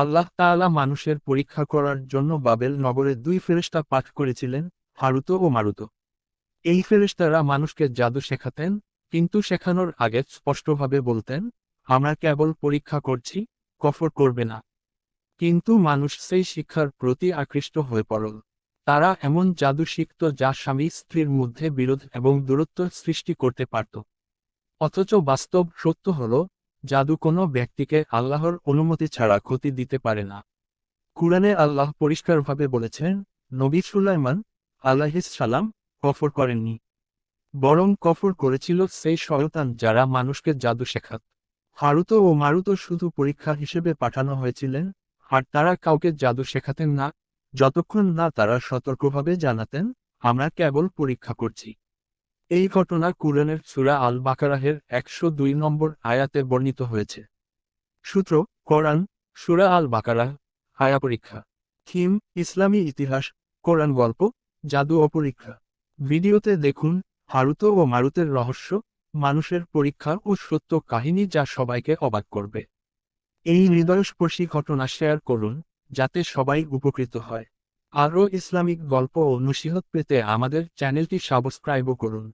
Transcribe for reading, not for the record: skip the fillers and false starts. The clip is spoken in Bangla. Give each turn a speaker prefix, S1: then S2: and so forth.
S1: আল্লাহ তাআলা মানুষের পরীক্ষা করার জন্য বাবেল নগরে দুই ফেরেশতা পাঠ করেছিলেন, হারুত ও মারুত। এই ফেরেশতারা মানুষকে জাদু শেখাতেন, কিন্তু শেখানোর আগে স্পষ্টভাবে বলতেন, আমরা কেবল পরীক্ষা করছি, কফর করবে না। কিন্তু মানুষ সেই শিক্ষার প্রতি আকৃষ্ট হয়ে পড়ল। তারা এমন জাদু শিখত যা স্বামী স্ত্রীর মধ্যে বিরোধ এবং দূরত্ব সৃষ্টি করতে পারত। অথচ বাস্তব সত্য হল, জাদু কোনো ব্যক্তিকে আল্লাহর অনুমতি ছাড়া ক্ষতি দিতে পারে না। কুরআনে আল্লাহ পরিষ্কারভাবে বলেছেন, নবী সুলাইমান আলাইহিস সালাম কফর করেননি, বরং কফর করেছিল সেই শয়তান যারা মানুষকে জাদু শেখাত। হারুত ও মারুত শুধু পরীক্ষা হিসেবে পাঠানো হয়েছিলেন, আর তারা কাউকে জাদু শেখাতেন না, যতক্ষণ না তারা সতর্কভাবে জানাতেন, আমরা কেবল পরীক্ষা করছি। এই ঘটনা কুরআনের সূরা আল বাকারাহের 102 নম্বর আয়াতে বর্ণিত হয়েছে। সূত্র, কোরআন, সূরা আল বাকারাহ, আয়া পরীক্ষা। থিম, ইসলামী ইতিহাস, কোরআন গল্প, জাদু ও পরীক্ষা। ভিডিওতে দেখুন হারুত ও মারুতের রহস্য, মানুষের পরীক্ষা ও সত্য কাহিনী যা সবাইকে অবাক করবে। এই হৃদয়স্পর্শী ঘটনা শেয়ার করুন, যাতে সবাই উপকৃত হয়। আরও ইসলামিক গল্প ও নসিহত পেতে আমাদের চ্যানেলটি সাবস্ক্রাইব করুন।